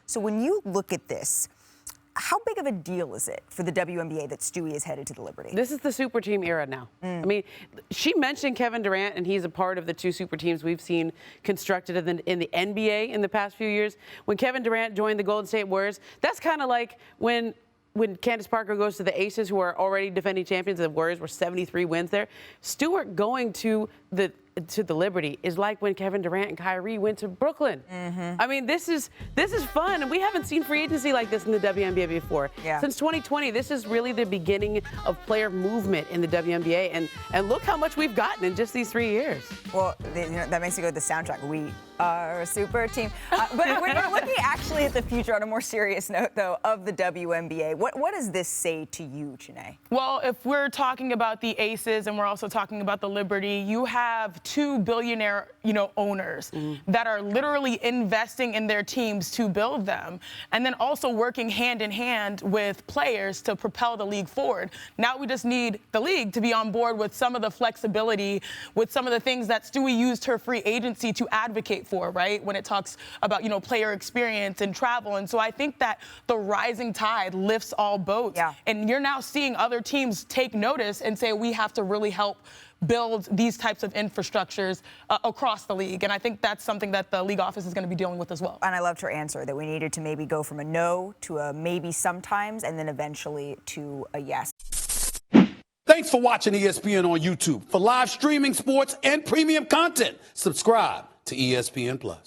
So when you look at this, how big of a deal is it for the WNBA that Stewie is headed to the Liberty? This is the super team era now. I mean, she mentioned Kevin Durant, and he's a part of the two super teams we've seen constructed in the NBA in the past few years. When Kevin Durant joined the Golden State Warriors, that's kind of like when Candace Parker goes to the Aces, who are already defending champions. The Warriors were 73 wins there. Stewart going to the Liberty is like when Kevin Durant and Kyrie went to Brooklyn. I mean, this is fun, and we haven't seen free agency like this in the WNBA before. Since 2020, this is really the beginning of player movement in the WNBA, and look how much we've gotten in just these 3 years. Well, that makes me go to the soundtrack. We are a super team. But when you're looking actually at the future on a more serious note, though, of the WNBA, what does this say to you, Chiney? Well, if we're talking about the Aces and we're also talking about the Liberty, you have two billionaire, owners that are literally investing in their teams to build them, and then also working hand in hand with players to propel the league forward. Now we just need the league to be on board with some of the flexibility, with some of the things that Stewie used her free agency to advocate for, right? When it talks about, player experience and travel. And so I think that the rising tide lifts all boats. And you're now seeing other teams take notice and say, we have to really help build these types of infrastructures across the league. And I think that's something that the league office is going to be dealing with as well. And I loved her answer that we needed to maybe go from a no to a maybe sometimes, and then eventually to a yes. Thanks for watching ESPN on YouTube. For live streaming, sports, and premium content, subscribe to ESPN+.